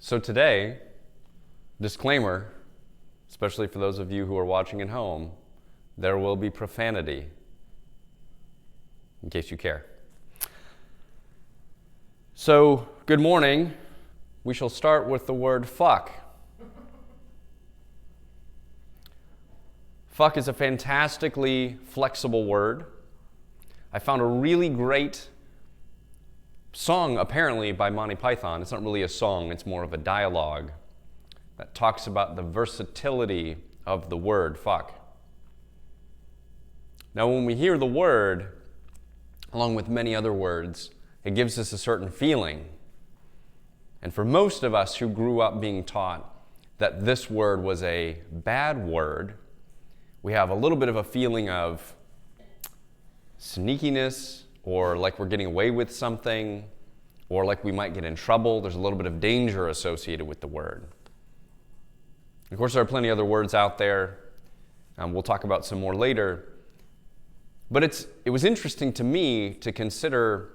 So today, disclaimer, especially for those of you who are watching at home, there will be profanity, in case you care. So, good morning. We shall start with the word fuck. Fuck is a fantastically flexible word. I found a really great song, apparently, by Monty Python. It's not really a song, it's more of a dialogue that talks about the versatility of the word fuck. Now, when we hear the word, along with many other words, it gives us a certain feeling. And for most of us who grew up being taught that this word was a bad word, we have a little bit of a feeling of sneakiness, or like we're getting away with something, or like we might get in trouble. There's a little bit of danger associated with the word. Of course, there are plenty of other words out there. We'll talk about some more later. But it was interesting to me to consider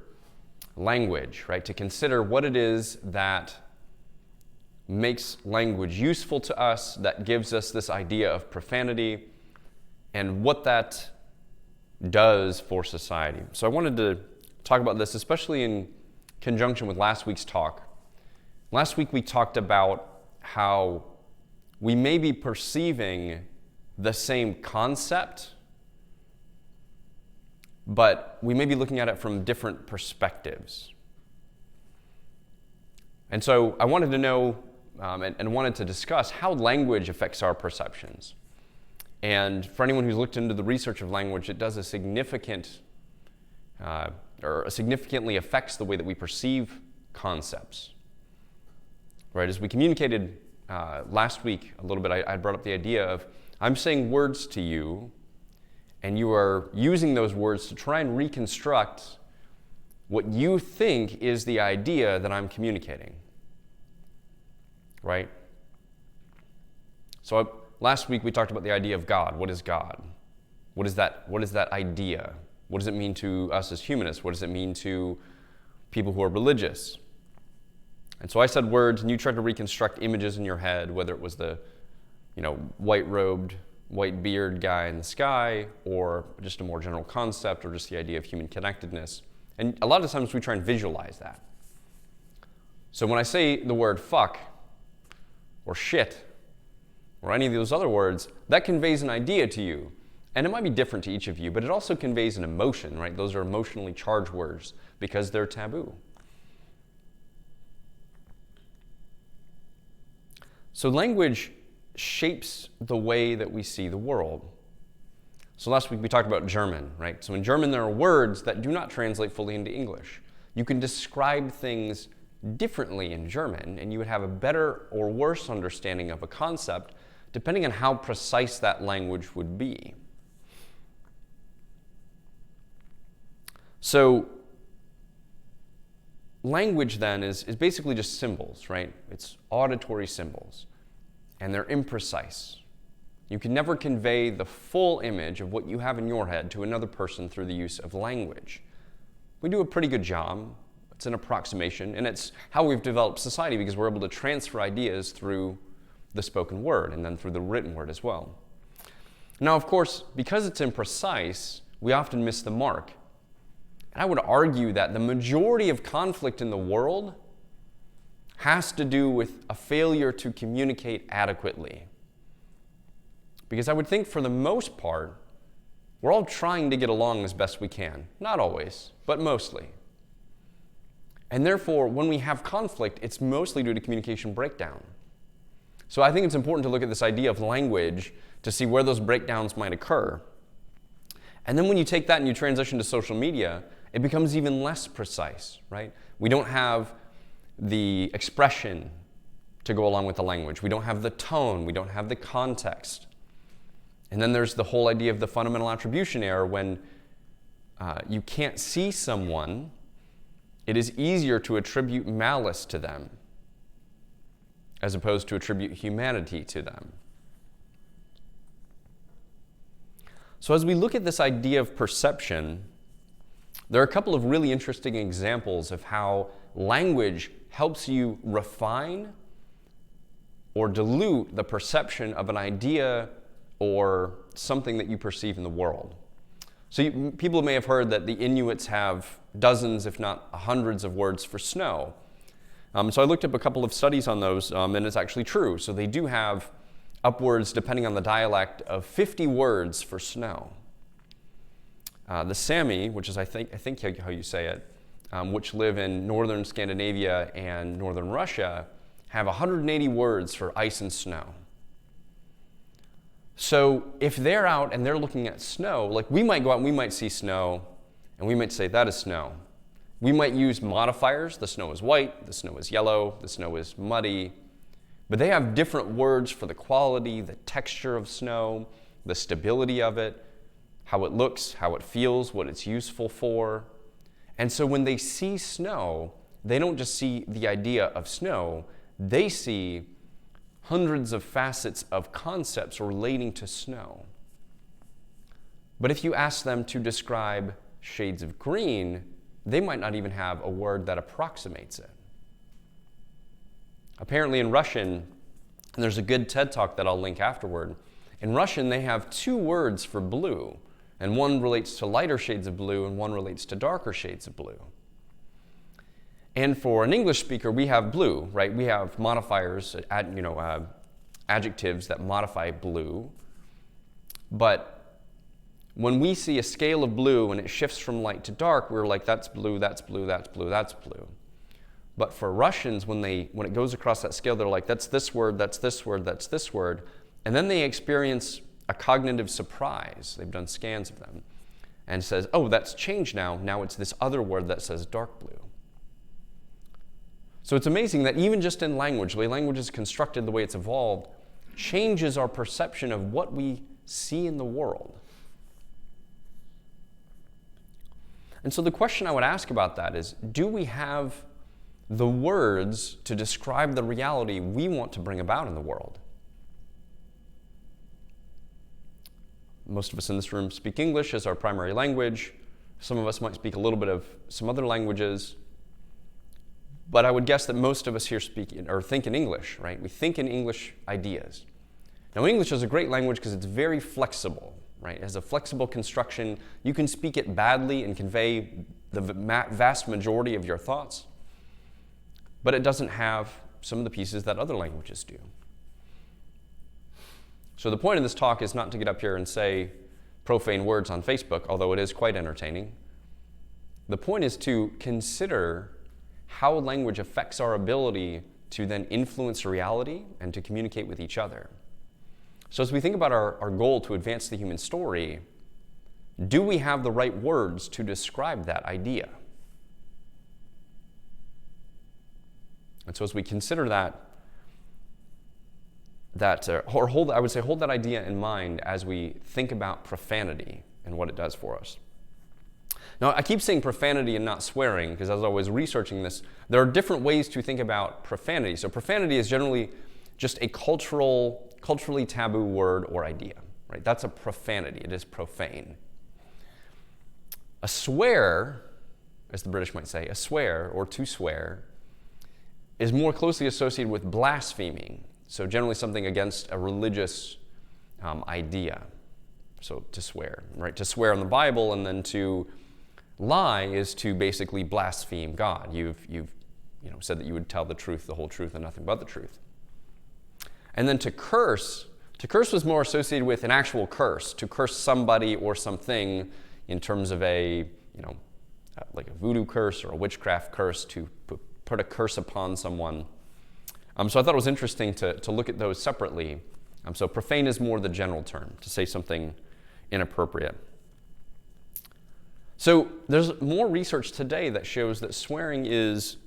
language, right? To consider what it is that makes language useful to us, that gives us this idea of profanity, and what that does for society. So I wanted to talk about this, especially in conjunction with last week's talk. Last week we talked about how we may be perceiving the same concept, but we may be looking at it from different perspectives. And so I wanted to know and wanted to discuss how language affects our perceptions. And for anyone who's looked into the research of language, it does a significantly affects the way that we perceive concepts. Right? As we communicated last week a little bit, I brought up the idea of I'm saying words to you, and you are using those words to try and reconstruct what you think is the idea that I'm communicating. Right? So last week we talked about the idea of God. What is God? What is that idea? What does it mean to us as humanists? What does it mean to people who are religious? And so I said words, and you tried to reconstruct images in your head, whether it was the, white-robed, white-beard guy in the sky, or just a more general concept, or just the idea of human connectedness. And a lot of times we try and visualize that. So when I say the word fuck, or shit, or any of those other words, that conveys an idea to you. And it might be different to each of you, but it also conveys an emotion, right? Those are emotionally charged words because they're taboo. So language shapes the way that we see the world. So last week we talked about German, right? So in German there are words that do not translate fully into English. You can describe things differently in German, and you would have a better or worse understanding of a concept depending on how precise that language would be. So language then is basically just symbols, right? It's auditory symbols, and they're imprecise. You can never convey the full image of what you have in your head to another person through the use of language. We do a pretty good job. It's an approximation, and it's how we've developed society because we're able to transfer ideas through the spoken word and then through the written word as well. Now, of course, because it's imprecise, we often miss the mark. And I would argue that the majority of conflict in the world has to do with a failure to communicate adequately. Because I would think for the most part, we're all trying to get along as best we can. Not always, but mostly. And therefore, when we have conflict, it's mostly due to communication breakdown. So I think it's important to look at this idea of language to see where those breakdowns might occur. And then when you take that and you transition to social media, it becomes even less precise, right? We don't have the expression to go along with the language. We don't have the tone. We don't have the context. And then there's the whole idea of the fundamental attribution error. When you can't see someone, it is easier to attribute malice to them as opposed to attribute humanity to them. So as we look at this idea of perception, there are a couple of really interesting examples of how language helps you refine or dilute the perception of an idea or something that you perceive in the world. So people may have heard that the Inuits have dozens, if not hundreds of words for snow. So I looked up a couple of studies on those, and it's actually true. So they do have upwards, depending on the dialect, of 50 words for snow. The Sami, which is I think how you say it, which live in northern Scandinavia and northern Russia, have 180 words for ice and snow. So if they're out and they're looking at snow, like we might go out and we might see snow, and we might say, that is snow. We might use modifiers. The snow is white, the snow is yellow, the snow is muddy. But they have different words for the quality, the texture of snow, the stability of it, how it looks, how it feels, what it's useful for. And so when they see snow, they don't just see the idea of snow, they see hundreds of facets of concepts relating to snow. But if you ask them to describe shades of green, they might not even have a word that approximates it. Apparently in Russian, and there's a good TED Talk that I'll link afterward, in Russian they have 2 words for blue, and one relates to lighter shades of blue and one relates to darker shades of blue. And for an English speaker, we have blue, right? We have modifiers, adjectives that modify blue. But when we see a scale of blue and it shifts from light to dark, we're like, that's blue, that's blue, that's blue, that's blue. But for Russians, when it goes across that scale, they're like, that's this word, that's this word, that's this word. And then they experience a cognitive surprise. They've done scans of them. And says, oh, that's changed now. Now it's this other word that says dark blue. So it's amazing that even just in language, the way language is constructed, the way it's evolved, changes our perception of what we see in the world. And so the question I would ask about that is, do we have the words to describe the reality we want to bring about in the world? Most of us in this room speak English as our primary language. Some of us might speak a little bit of some other languages. But I would guess that most of us here speak or think in English, right? We think in English ideas. Now, English is a great language because it's very flexible, right? It has a flexible construction. You can speak it badly and convey the vast majority of your thoughts, but it doesn't have some of the pieces that other languages do. So the point of this talk is not to get up here and say profane words on Facebook, although it is quite entertaining. The point is to consider how language affects our ability to then influence reality and to communicate with each other. So as we think about our goal to advance the human story, do we have the right words to describe that idea? And so as we consider hold that idea in mind as we think about profanity and what it does for us. Now, I keep saying profanity and not swearing because as I was researching this, there are different ways to think about profanity. So profanity is generally just a culturally taboo word or idea, right? That's a profanity. It is profane. A swear, as the British might say, a swear or to swear is more closely associated with blaspheming. So generally something against a religious idea. So to swear, right? To swear on the Bible and then to lie is to basically blaspheme God. You've said that you would tell the truth, the whole truth, and nothing but the truth. And then to curse was more associated with an actual curse, to curse somebody or something in terms of like a voodoo curse or a witchcraft curse, to put a curse upon someone. So I thought it was interesting to look at those separately. So profane is more the general term, to say something inappropriate. So there's more research today that shows that swearing is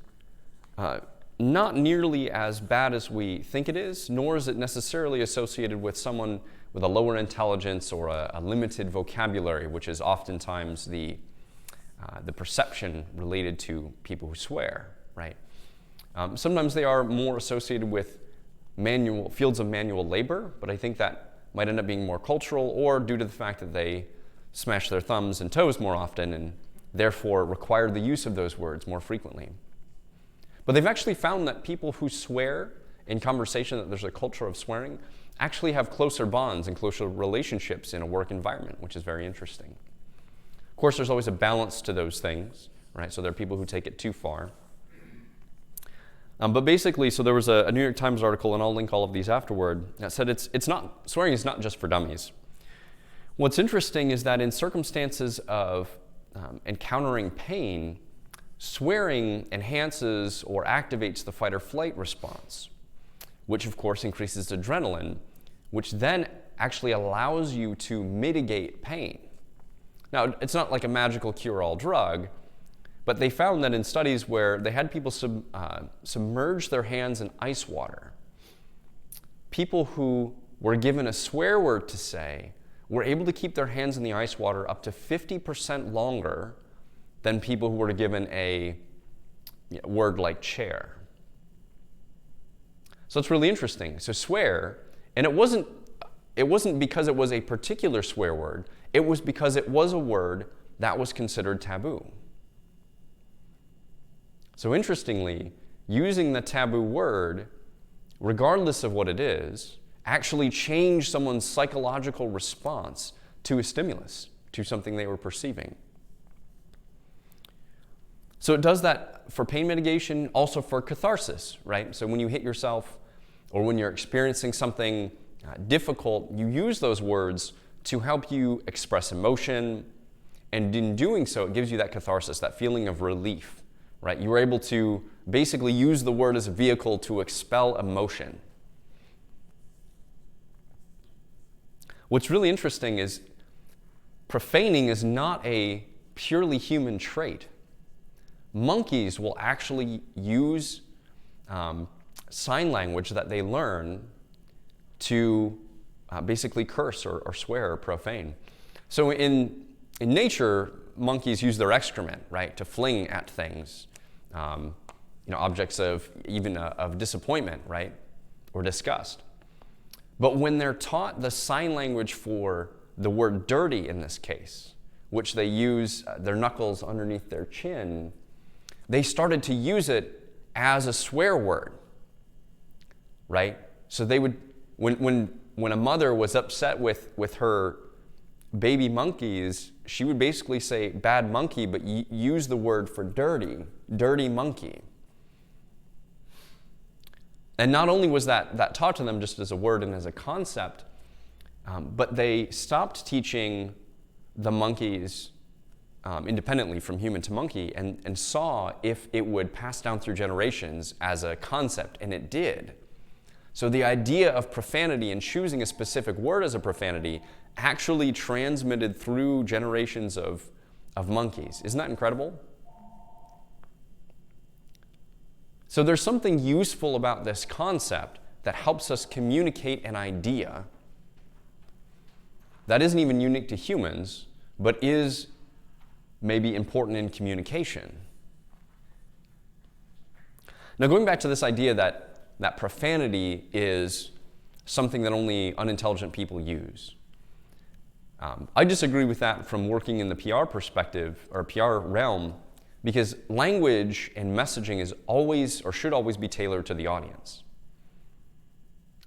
not nearly as bad as we think it is, nor is it necessarily associated with someone with a lower intelligence or a limited vocabulary, which is oftentimes the perception related to people who swear, right? Sometimes they are more associated with fields of manual labor, but I think that might end up being more cultural or due to the fact that they smash their thumbs and toes more often and therefore require the use of those words more frequently. But they've actually found that people who swear in conversation that there's a culture of swearing actually have closer bonds and closer relationships in a work environment, which is very interesting. Of course, there's always a balance to those things, right? So there are people who take it too far. But basically, so there was a New York Times article, and I'll link all of these afterward, that said swearing is not just for dummies. What's interesting is that in circumstances of encountering pain, swearing enhances or activates the fight or flight response, which of course increases adrenaline, which then actually allows you to mitigate pain. Now, it's not like a magical cure-all drug, but they found that in studies where they had people submerge their hands in ice water, people who were given a swear word to say were able to keep their hands in the ice water up to 50% longer than people who were given a word like chair. So it's really interesting. So swear, and it wasn't because it was a particular swear word, it was because it was a word that was considered taboo. So interestingly, using the taboo word, regardless of what it is, actually changed someone's psychological response to a stimulus, to something they were perceiving. So it does that for pain mitigation, also for catharsis, right? So when you hit yourself or when you're experiencing something difficult, you use those words to help you express emotion, and in doing so, it gives you that catharsis, that feeling of relief. Right? You were able to basically use the word as a vehicle to expel emotion. What's really interesting is profaning is not a purely human trait. Monkeys will actually use sign language that they learn to basically curse or swear or profane. So in nature, monkeys use their excrement, right, to fling at things. Objects of disappointment, right, or disgust. But when they're taught the sign language for the word dirty in this case, which they use their knuckles underneath their chin, they started to use it as a swear word, right? So they would, when a mother was upset with her baby monkeys, she would basically say bad monkey, but use the word for dirty monkey. And not only was that taught to them just as a word and as a concept, but they stopped teaching the monkeys independently from human to monkey and saw if it would pass down through generations as a concept, and it did. So the idea of profanity and choosing a specific word as a profanity actually transmitted through generations of monkeys. Isn't that incredible? So there's something useful about this concept that helps us communicate an idea that isn't even unique to humans, but is maybe important in communication. Now, going back to this idea that profanity is something that only unintelligent people use. I disagree with that from working in the PR perspective or PR realm, because language and messaging is always or should always be tailored to the audience.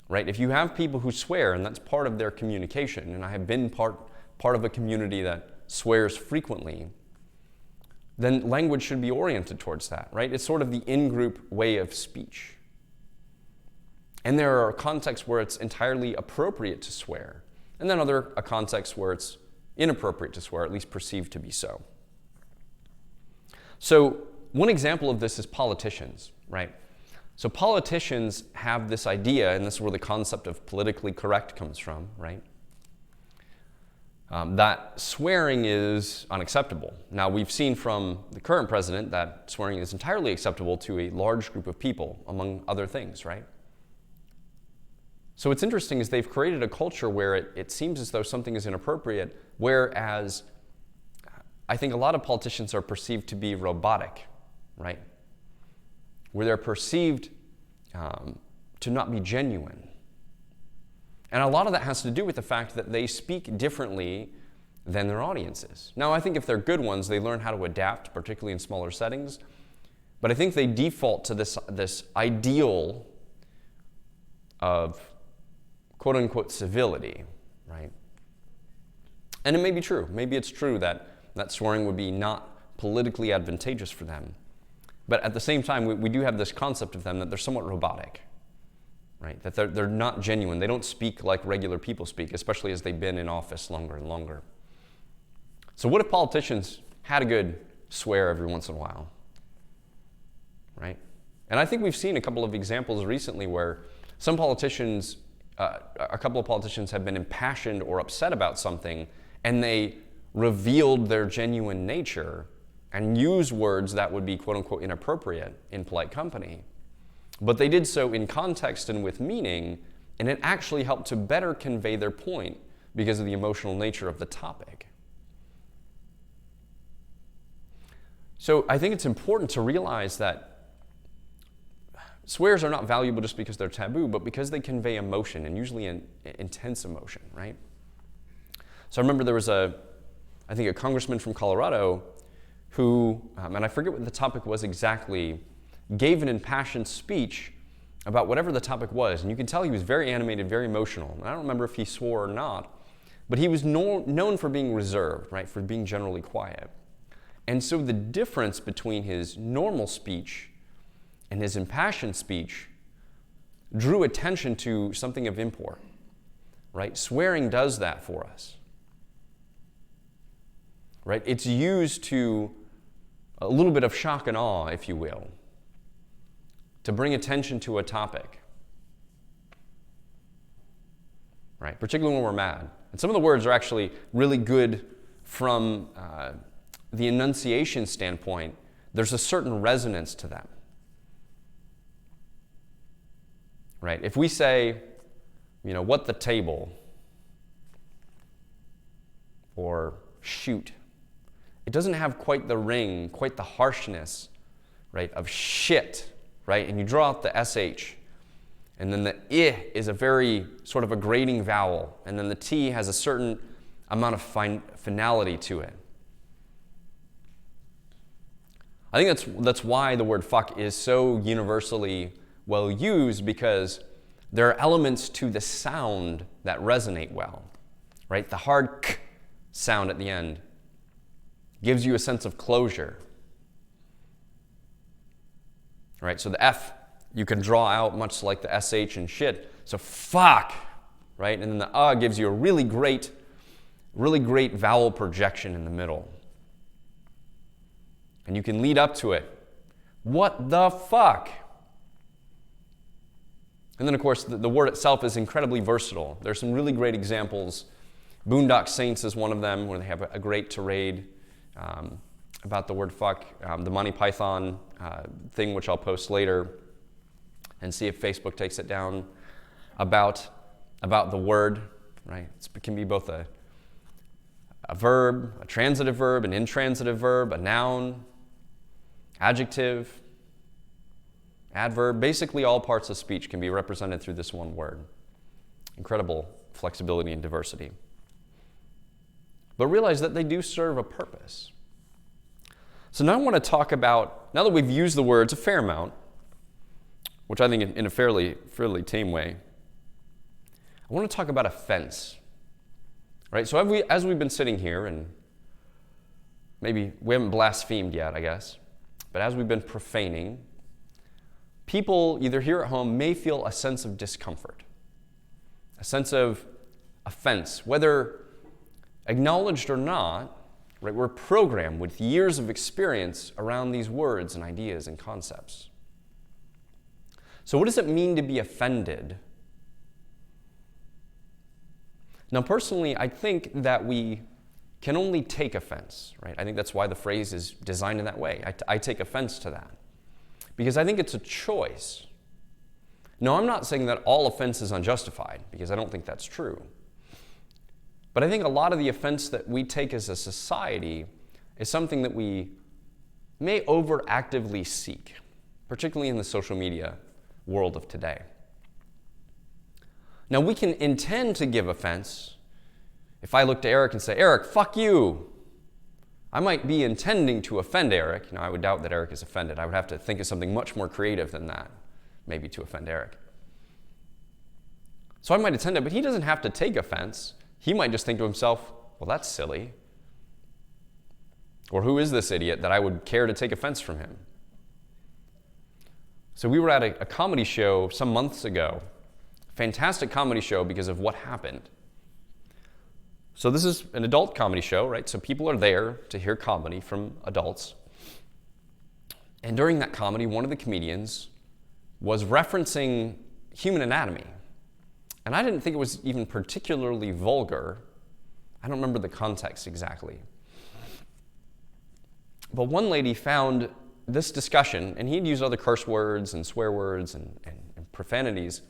Right? If you have people who swear, and that's part of their communication, and I have been part of a community that swears frequently, then language should be oriented towards that, right? It's sort of the in-group way of speech. And there are contexts where it's entirely appropriate to swear, and then other contexts where it's inappropriate to swear, at least perceived to be so. So one example of this is politicians, right? So politicians have this idea, and this is where the concept of politically correct comes from, right? That swearing is unacceptable. Now, we've seen from the current president that swearing is entirely acceptable to a large group of people, among other things, right? So what's interesting is they've created a culture where it seems as though something is inappropriate, whereas I think a lot of politicians are perceived to be robotic, right? Where they're perceived to not be genuine. And a lot of that has to do with the fact that they speak differently than their audiences. Now, I think if they're good ones, they learn how to adapt, particularly in smaller settings. But I think they default to this ideal of quote-unquote civility, right? And it may be true. Maybe it's true that swearing would be not politically advantageous for them. But at the same time, we do have this concept of them that they're somewhat robotic, right? That they're not genuine. They don't speak like regular people speak, especially as they've been in office longer and longer. So what if politicians had a good swear every once in a while, right? And I think we've seen a couple of examples recently where some politicians, a couple of politicians have been impassioned or upset about something, and they revealed their genuine nature and used words that would be quote-unquote inappropriate in polite company. But they did so in context and with meaning, and it actually helped to better convey their point because of the emotional nature of the topic. So I think it's important to realize that swears are not valuable just because they're taboo, but because they convey emotion, and usually an intense emotion, right? So I remember there was I think a congressman from Colorado who, and I forget what the topic was exactly, gave an impassioned speech about whatever the topic was. And you can tell he was very animated, very emotional. And I don't remember if he swore or not, but he was known for being reserved, right, for being generally quiet. And so the difference between his normal speech and his impassioned speech drew attention to something of import, right? Swearing does that for us, right? It's used to a little bit of shock and awe, if you will, to bring attention to a topic, right? Particularly when we're mad. And some of the words are actually really good from the enunciation standpoint. There's a certain resonance to them, right? If we say, what the table, or shoot, it doesn't have quite the ring, quite the harshness, right, of shit, right? And you draw out the SH, and then the I is a very sort of a grating vowel, and then the T has a certain amount of finality to it. I think that's why the word fuck is so universally well used, because there are elements to the sound that resonate well, right? The hard k sound at the end gives you a sense of closure, right? So the F you can draw out much like the SH and shit. So fuck, right? And then the gives you a really great vowel projection in the middle. And you can lead up to it. What the fuck? And then, of course, the word itself is incredibly versatile. There's some really great examples. Boondock Saints is one of them, where they have a great tirade about the word fuck. The Monty Python thing, which I'll post later, and see if Facebook takes it down, about the word, right? It can be both a verb, a transitive verb, an intransitive verb, a noun, adjective, adverb. Basically, all parts of speech can be represented through this one word. Incredible flexibility and diversity. But realize that they do serve a purpose. So now I want to talk about, now that we've used the words a fair amount, which I think in a fairly tame way, I want to talk about offense. Right? So as we've been sitting here, and maybe we haven't blasphemed yet, I guess, but as we've been profaning, people either here at home may feel a sense of discomfort, a sense of offense, whether acknowledged or not. Right? We're programmed with years of experience around these words and ideas and concepts. So what does it mean to be offended? Now, personally, I think that we can only take offense, right? I think that's why the phrase is designed in that way. I take offense to that, because I think it's a choice. Now, I'm not saying that all offense is unjustified, because I don't think that's true. But I think a lot of the offense that we take as a society is something that we may overactively seek, particularly in the social media world of today. Now, we can intend to give offense. If I look to Eric and say, Eric, fuck you, I might be intending to offend Eric. Now, I would doubt that Eric is offended. I would have to think of something much more creative than that, maybe to offend Eric. So I might attend it, but he doesn't have to take offense. He might just think to himself, well, that's silly. Or who is this idiot that I would care to take offense from him? So we were at a comedy show some months ago. Fantastic comedy show because of what happened. So this is an adult comedy show, right? So people are there to hear comedy from adults. And during that comedy, one of the comedians was referencing human anatomy. And I didn't think it was even particularly vulgar. I don't remember the context exactly. But one lady found this discussion, and he'd used other curse words and swear words and profanities.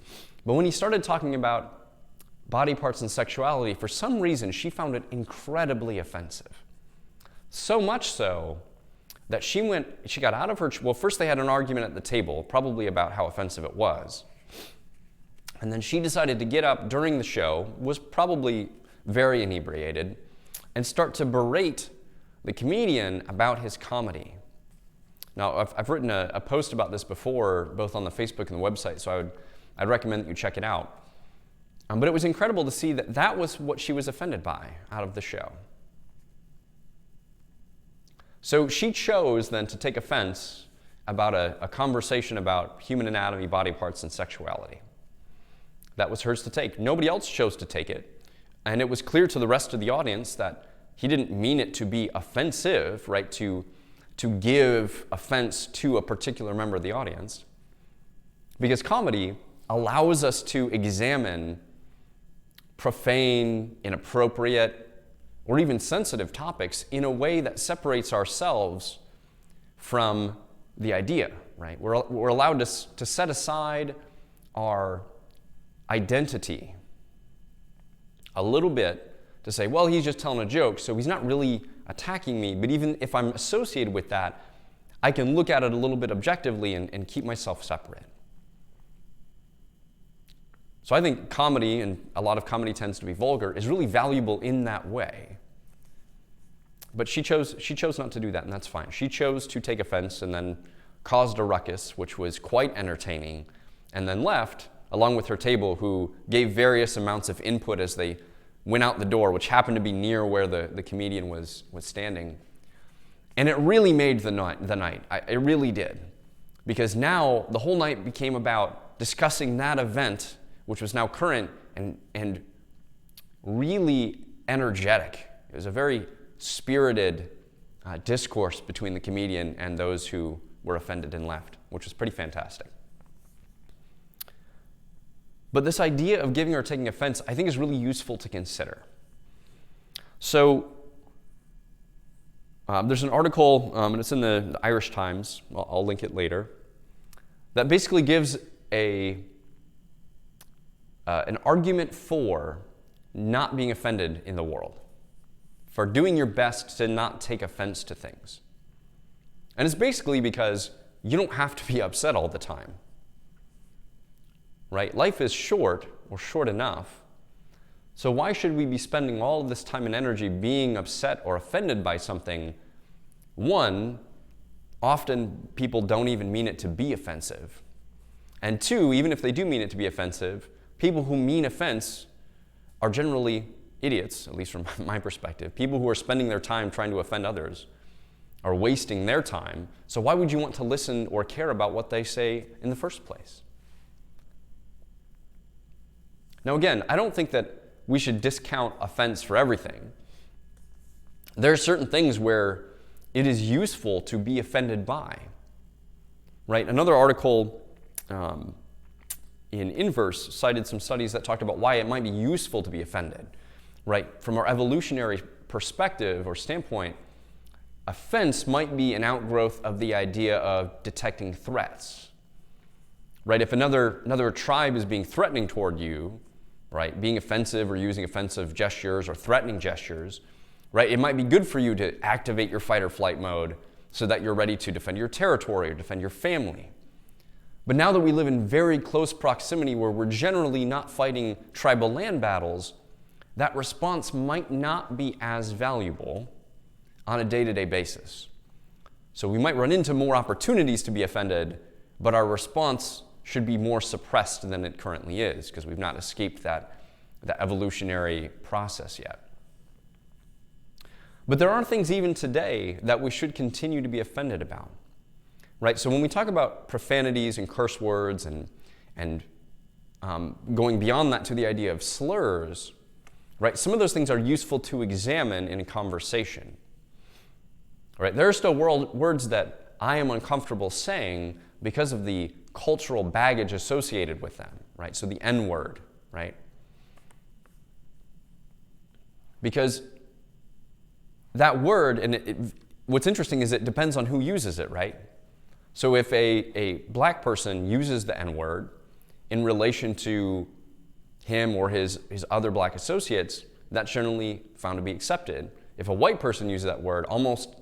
But when he started talking about body parts and sexuality, for some reason, she found it incredibly offensive. So much so that she got out of her, well, first they had an argument at the table, probably about how offensive it was. And then she decided to get up during the show, was probably very inebriated, and start to berate the comedian about his comedy. Now, I've written a post about this before, both on the Facebook and the website, so I'd recommend that you check it out. But it was incredible to see that that was what she was offended by out of the show. So she chose then to take offense about a conversation about human anatomy, body parts, and sexuality. That was hers to take. Nobody else chose to take it. And it was clear to the rest of the audience that he didn't mean it to be offensive, right, to give offense to a particular member of the audience. Because comedy allows us to examine profane, inappropriate, or even sensitive topics in a way that separates ourselves from the idea, right? We're allowed to set aside our identity a little bit to say, well, he's just telling a joke, so he's not really attacking me, but even if I'm associated with that, I can look at it a little bit objectively and keep myself separate. So I think comedy, and a lot of comedy tends to be vulgar, is really valuable in that way. But she chose not to do that, and that's fine. She chose to take offense and then caused a ruckus, which was quite entertaining, and then left, along with her table, who gave various amounts of input as they went out the door, which happened to be near where the comedian was standing. And it really made the night. It really did. Because now the whole night became about discussing that event, which was now current and really energetic. It was a very spirited discourse between the comedian and those who were offended and left, which was pretty fantastic. But this idea of giving or taking offense, I think, is really useful to consider. So there's an article, and it's in the Irish Times, I'll link it later, that basically gives an argument for not being offended in the world, for doing your best to not take offense to things. And it's basically because you don't have to be upset all the time. Right? Life is short, or short enough, so why should we be spending all of this time and energy being upset or offended by something? One, often people don't even mean it to be offensive. And two, even if they do mean it to be offensive, people who mean offense are generally idiots, at least from my perspective. People who are spending their time trying to offend others are wasting their time, so why would you want to listen or care about what they say in the first place? Now again, I don't think that we should discount offense for everything. There are certain things where it is useful to be offended by, right? Another article in Inverse cited some studies that talked about why it might be useful to be offended, right? From our evolutionary perspective or standpoint, offense might be an outgrowth of the idea of detecting threats, right? If another tribe is being threatening toward you, right, being offensive or using offensive gestures or threatening gestures, right, it might be good for you to activate your fight or flight mode so that you're ready to defend your territory or defend your family. But now that we live in very close proximity where we're generally not fighting tribal land battles, that response might not be as valuable on a day-to-day basis. So we might run into more opportunities to be offended, but our response should be more suppressed than it currently is, because we've not escaped that evolutionary process yet. But there are things even today that we should continue to be offended about, right? So when we talk about profanities and curse words and going beyond that to the idea of slurs, right? Some of those things are useful to examine in a conversation, right? There are still words that I am uncomfortable saying because of the cultural baggage associated with them, right? So the N-word, right? Because that word, and what's interesting is it depends on who uses it, right? So if a black person uses the N-word in relation to him or his other black associates, that's generally found to be accepted. If a white person uses that word, almost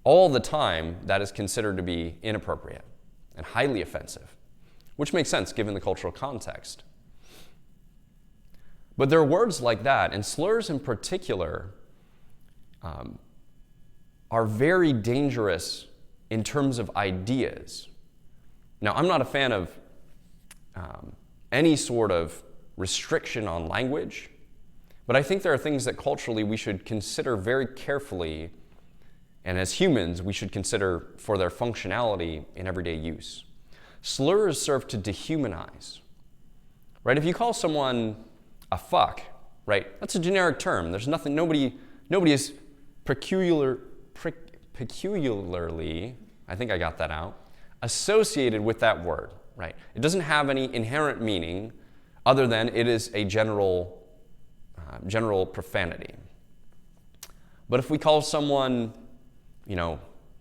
all the time, that is considered to be inappropriate and highly offensive, which makes sense given the cultural context. But there are words like that, and slurs in particular are very dangerous in terms of ideas. Now, I'm not a fan of any sort of restriction on language, but I think there are things that culturally we should consider very carefully, and as humans, we should consider for their functionality in everyday use. Slurs serve to dehumanize, right? If you call someone a fuck, right, that's a generic term. There's nothing, nobody is peculiarly, I think I got that out, associated with that word, right? It doesn't have any inherent meaning other than it is a general profanity. But if we call someone,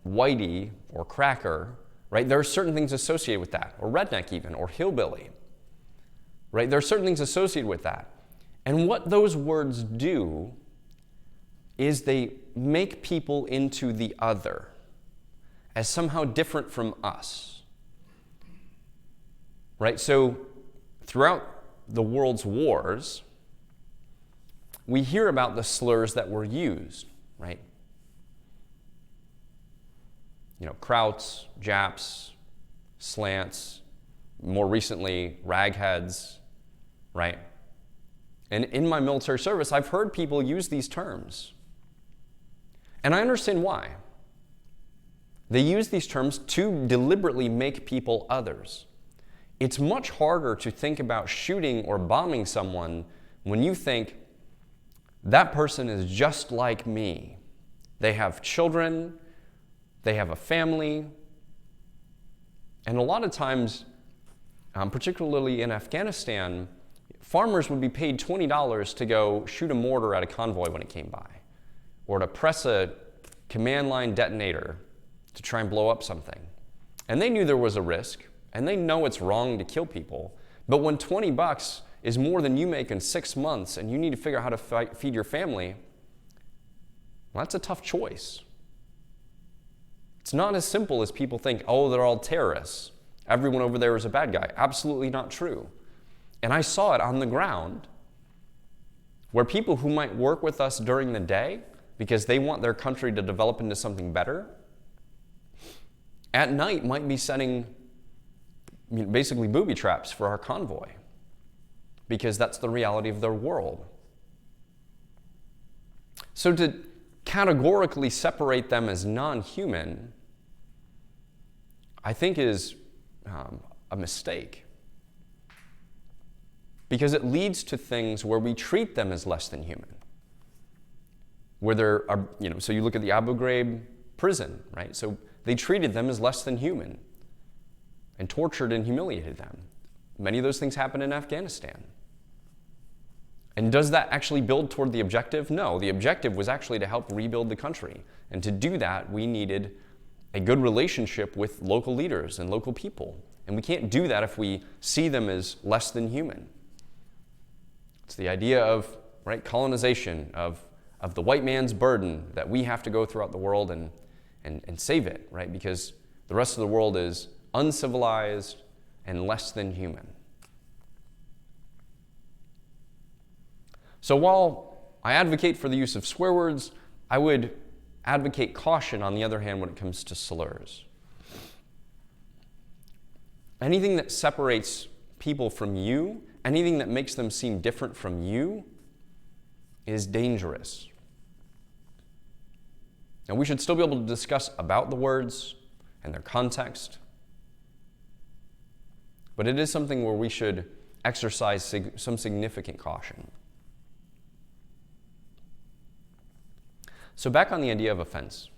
whitey or cracker, right, there are certain things associated with that, or redneck even, or hillbilly, right? There are certain things associated with that. And what those words do is they make people into the other as somehow different from us, right? So throughout the world's wars, we hear about the slurs that were used, right? Krauts, Japs, slants, more recently, ragheads, right? And in my military service, I've heard people use these terms. And I understand why. They use these terms to deliberately make people others. It's much harder to think about shooting or bombing someone when you think, that person is just like me. They have children, they have a family, and a lot of times, particularly in Afghanistan, farmers would be paid $20 to go shoot a mortar at a convoy when it came by, or to press a command line detonator to try and blow up something. And they knew there was a risk, and they know it's wrong to kill people, but when $20 is more than you make in 6 months and you need to figure out how to feed your family, well, that's a tough choice. It's not as simple as people think, oh, they're all terrorists. Everyone over there is a bad guy. Absolutely not true. And I saw it on the ground where people who might work with us during the day because they want their country to develop into something better, at night might be setting basically booby traps for our convoy because that's the reality of their world. So to categorically separate them as non-human, I think is a mistake. Because it leads to things where we treat them as less than human. Where there are, so you look at the Abu Ghraib prison, right? So they treated them as less than human and tortured and humiliated them. Many of those things happen in Afghanistan. And does that actually build toward the objective? No, the objective was actually to help rebuild the country. And to do that, we needed a good relationship with local leaders and local people. And we can't do that if we see them as less than human. It's the idea of colonization, of the white man's burden that we have to go throughout the world and save it, right? Because the rest of the world is uncivilized and less than human. So while I advocate for the use of swear words, I would advocate caution, on the other hand, when it comes to slurs. anything that separates people from you, anything that makes them seem different from you, is dangerous. Now, we should still be able to discuss about the words and their context, but it is something where we should exercise some significant caution. So back on the idea of offense.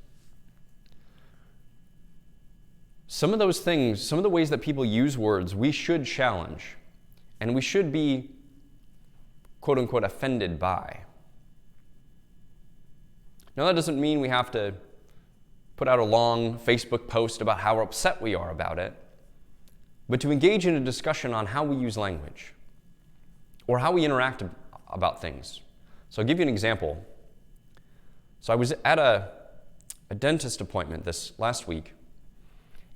Some of those things, some of the ways that people use words, we should challenge, and we should be, quote unquote, offended by. Now, that doesn't mean we have to put out a long Facebook post about how upset we are about it, but to engage in a discussion on how we use language or how we interact about things. So I'll give you an example. So I was at a dentist appointment this last week,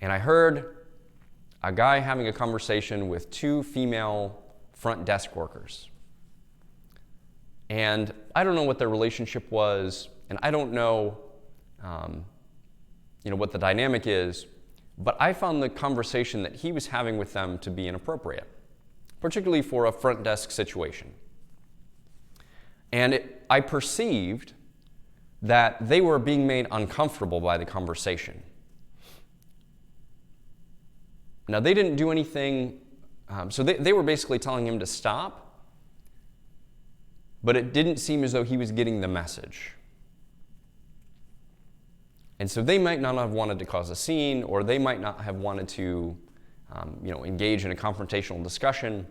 and I heard a guy having a conversation with two female front desk workers. And I don't know what their relationship was, and I don't know what the dynamic is, but I found the conversation that he was having with them to be inappropriate, particularly for a front desk situation. And I perceived that they were being made uncomfortable by the conversation. Now, they didn't do anything, so they were basically telling him to stop, but it didn't seem as though he was getting the message. And so they might not have wanted to cause a scene, or they might not have wanted to engage in a confrontational discussion.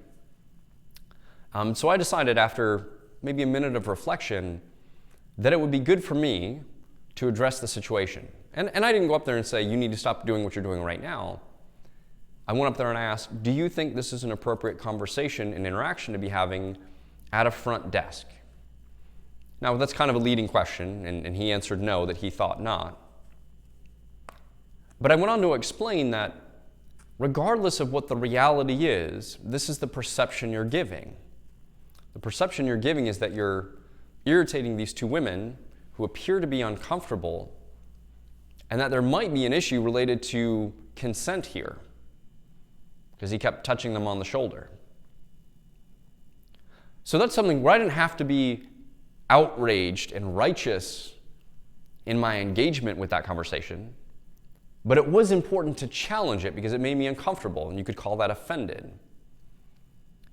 So I decided after maybe a minute of reflection that it would be good for me to address the situation. And I didn't go up there and say, you need to stop doing what you're doing right now. I went up there and asked, do you think this is an appropriate conversation and interaction to be having at a front desk? Now, that's kind of a leading question, and he answered no, that he thought not. But I went on to explain that regardless of what the reality is, this is the perception you're giving. The perception you're giving is that you're irritating these two women who appear to be uncomfortable, and that there might be an issue related to consent here, because he kept touching them on the shoulder. So that's something where I didn't have to be outraged and righteous in my engagement with that conversation, but it was important to challenge it because it made me uncomfortable, and you could call that offended.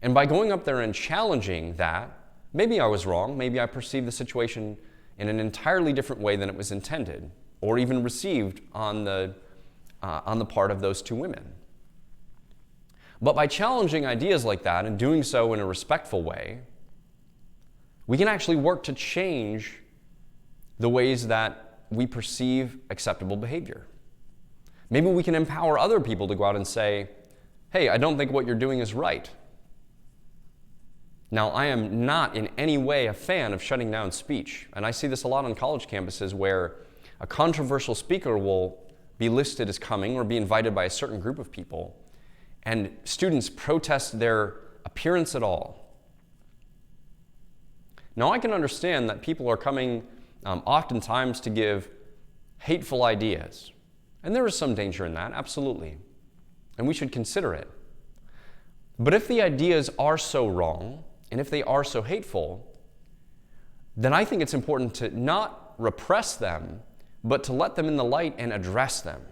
And by going up there and challenging that, maybe I was wrong, maybe I perceived the situation in an entirely different way than it was intended, or even received on the part of those two women. But by challenging ideas like that and doing so in a respectful way, we can actually work to change the ways that we perceive acceptable behavior. Maybe we can empower other people to go out and say, hey, I don't think what you're doing is right. Now, I am not in any way a fan of shutting down speech, and I see this a lot on college campuses where a controversial speaker will be listed as coming or be invited by a certain group of people, and students protest their appearance at all. Now, I can understand that people are coming oftentimes to give hateful ideas, and there is some danger in that, absolutely, and we should consider it. But if the ideas are so wrong, and if they are so hateful, then I think it's important to not repress them, but to let them in the light and address them,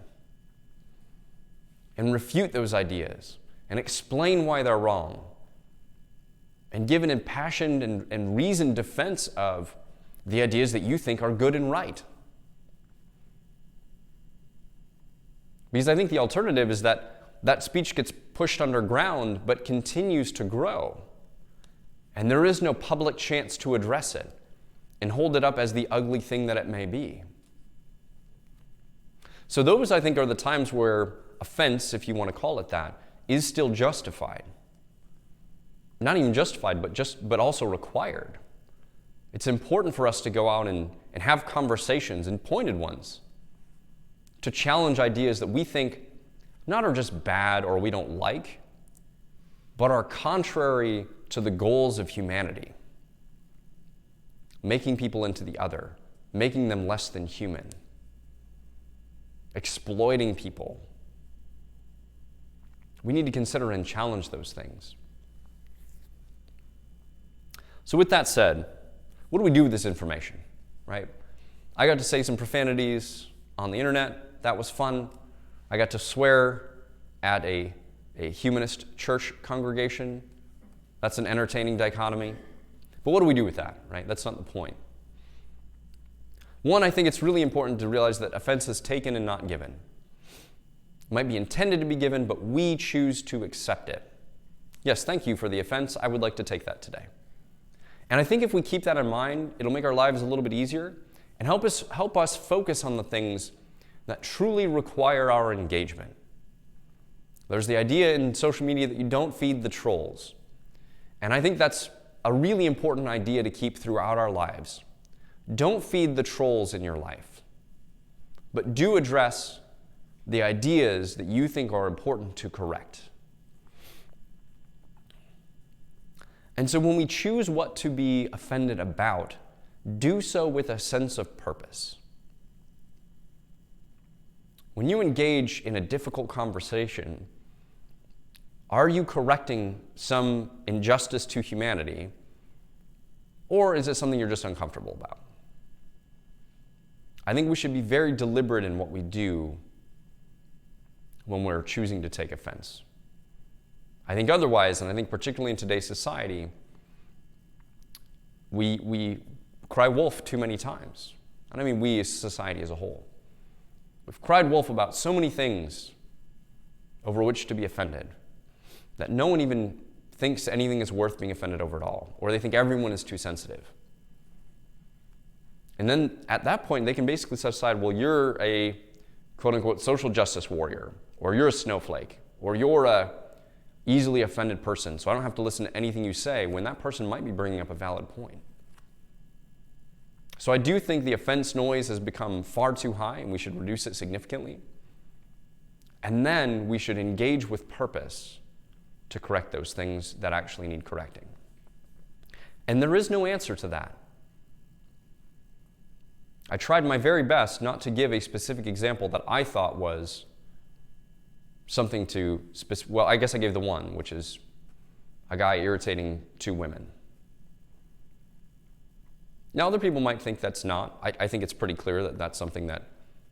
and refute those ideas, and explain why they're wrong, and give an impassioned and reasoned defense of the ideas that you think are good and right. Because I think the alternative is that that speech gets pushed underground but continues to grow, and there is no public chance to address it and hold it up as the ugly thing that it may be. So those, I think, are the times where offense, if you want to call it that, is still justified. Not even justified, but also required. It's important for us to go out and have conversations, and pointed ones, to challenge ideas that we think not are just bad or we don't like, but are contrary to the goals of humanity. Making people into the other, making them less than human, exploiting people. we need to consider and challenge those things. So with that said, what do we do with this information, right? I got to say some profanities on the internet. That was fun. I got to swear at a humanist church congregation. That's an entertaining dichotomy. But what do we do with that, right? That's not the point. One, I think it's really important to realize that offense is taken and not given. It might be intended to be given, but we choose to accept it. Yes, thank you for the offense. I would like to take that today. And I think if we keep that in mind, it'll make our lives a little bit easier and help us focus on the things that truly require our engagement. There's the idea in social media that you don't feed the trolls. And I think that's a really important idea to keep throughout our lives. Don't feed the trolls in your life, but do address the ideas that you think are important to correct. And so when we choose what to be offended about, do so with a sense of purpose. When you engage in a difficult conversation, are you correcting some injustice to humanity, or is it something you're just uncomfortable about? I think we should be very deliberate in what we do when we're choosing to take offense. I think otherwise, and I think particularly in today's society, we cry wolf too many times. And I mean we as society as a whole. We've cried wolf about so many things over which to be offended that no one even thinks anything is worth being offended over at all, or they think everyone is too sensitive. And then at that point, they can basically set aside, well, you're a quote-unquote social justice warrior, or you're a snowflake, or you're a easily offended person, so I don't have to listen to anything you say, when that person might be bringing up a valid point. So I do think the offense noise has become far too high, and we should reduce it significantly. And then we should engage with purpose to correct those things that actually need correcting. And there is no answer to that. I tried my very best not to give a specific example that I thought was something to, well, I guess I gave the one, which is a guy irritating two women. Now, other people might think that's not. I think it's pretty clear that that's something that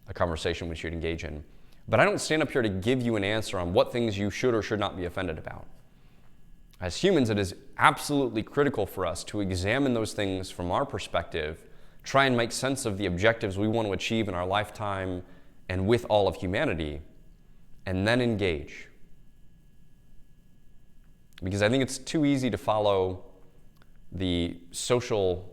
a conversation we should engage in. But I don't stand up here to give you an answer on what things you should or should not be offended about. As humans, it is absolutely critical for us to examine those things from our perspective, try and make sense of the objectives we want to achieve in our lifetime and with all of humanity, and then engage. Because I think it's too easy to follow the social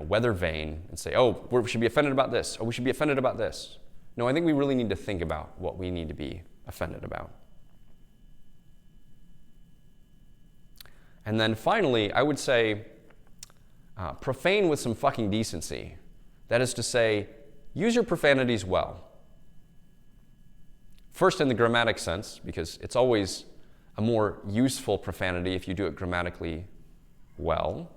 weather vane and say, oh, we should be offended about this, or we should be offended about this. No, I think we really need to think about what we need to be offended about. And then finally, I would say, profane with some fucking decency. That is to say, use your profanities well. First in the grammatic sense, because it's always a more useful profanity if you do it grammatically well.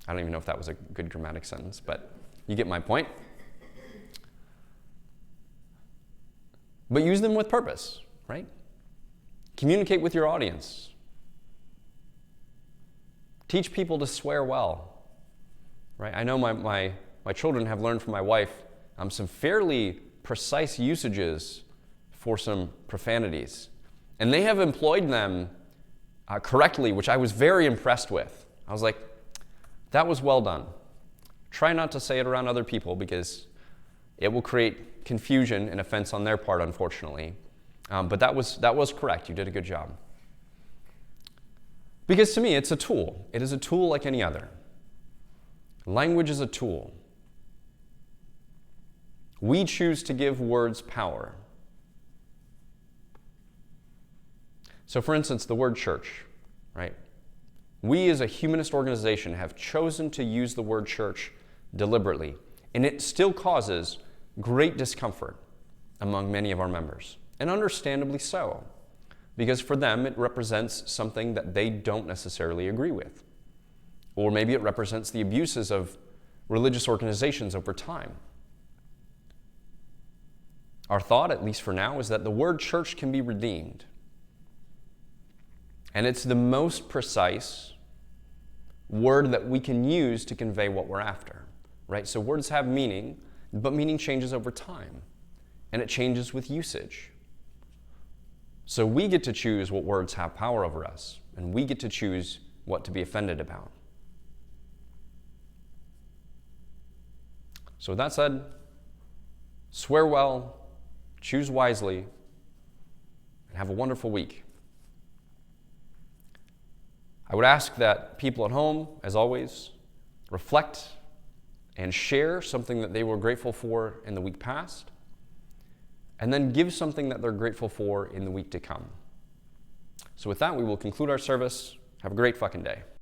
I don't even know if that was a good grammatic sentence, but you get my point. But use them with purpose, right? Communicate with your audience. Teach people to swear well, right? I know my children have learned from my wife some fairly precise usages for some profanities. And they have employed them correctly, which I was very impressed with. I was like, that was well done. Try not to say it around other people because it will create confusion and offense on their part, unfortunately. But that was correct. You did a good job. Because to me, it's a tool. It is a tool like any other. Language is a tool. We choose to give words power. So for instance, the word church, right? We as a humanist organization have chosen to use the word church deliberately, and it still causes great discomfort among many of our members, and understandably so, because for them it represents something that they don't necessarily agree with. Or maybe it represents the abuses of religious organizations over time. Our thought, at least for now, is that the word church can be redeemed. And it's the most precise word that we can use to convey what we're after, right? So words have meaning, but meaning changes over time, and it changes with usage. So we get to choose what words have power over us, and we get to choose what to be offended about. So with that said, swear well, choose wisely, and have a wonderful week. I would ask that people at home, as always, reflect and share something that they were grateful for in the week past, and then give something that they're grateful for in the week to come. So with that, we will conclude our service. Have a great fucking day.